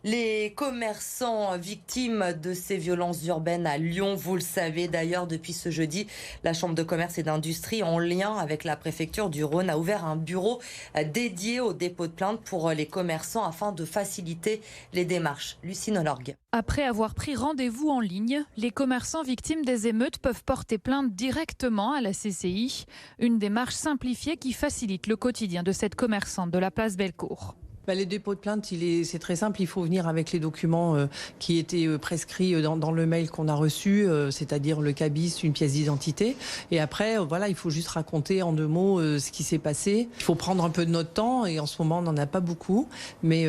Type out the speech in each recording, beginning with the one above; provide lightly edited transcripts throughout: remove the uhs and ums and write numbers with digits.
Les commerçants victimes de ces violences urbaines à Lyon, vous le savez d'ailleurs, depuis ce jeudi, la Chambre de commerce et d'industrie, en lien avec la préfecture du Rhône, a ouvert un bureau dédié au dépôt de plainte pour les commerçants afin de faciliter les démarches. Lucine Olorgue. Après avoir pris rendez-vous en ligne, les commerçants victimes des émeutes peuvent porter plainte directement à la CCI. Une démarche simplifiée qui facilite le quotidien de cette commerçante de la place Bellecour. Les dépôts de plainte, c'est très simple. Il faut venir avec les documents qui étaient prescrits dans le mail qu'on a reçu, c'est-à-dire le cabis, une pièce d'identité. Et après, voilà, il faut juste raconter en 2 mots ce qui s'est passé. Il faut prendre un peu de notre temps et en ce moment, on n'en a pas beaucoup. Mais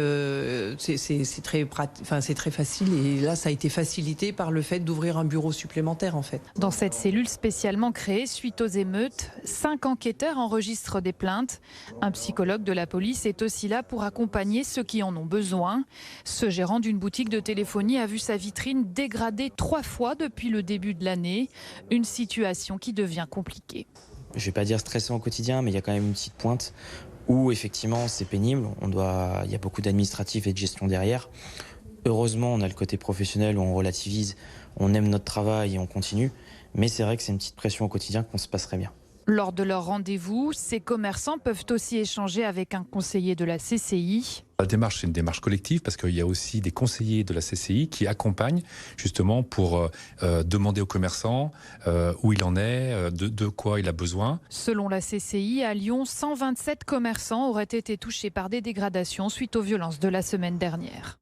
c'est très facile. Et là, ça a été facilité par le fait d'ouvrir un bureau supplémentaire, en fait. Dans cette cellule spécialement créée suite aux émeutes, 5 enquêteurs enregistrent des plaintes. Un psychologue de la police est aussi là pour accompagner ceux qui en ont besoin. Ce gérant d'une boutique de téléphonie a vu sa vitrine dégradée 3 fois depuis le début de l'année. Une situation qui devient compliquée. Je ne vais pas dire stressant au quotidien, mais il y a quand même une petite pointe où effectivement c'est pénible. Il y a beaucoup d'administratifs et de gestion derrière. Heureusement, on a le côté professionnel où on relativise, on aime notre travail et on continue. Mais c'est vrai que c'est une petite pression au quotidien qu'on se passerait bien. Lors de leur rendez-vous, ces commerçants peuvent aussi échanger avec un conseiller de la CCI. La démarche, c'est une démarche collective parce qu'il y a aussi des conseillers de la CCI qui accompagnent justement pour demander aux commerçants où il en est, de quoi il a besoin. Selon la CCI, à Lyon, 127 commerçants auraient été touchés par des dégradations suite aux violences de la semaine dernière.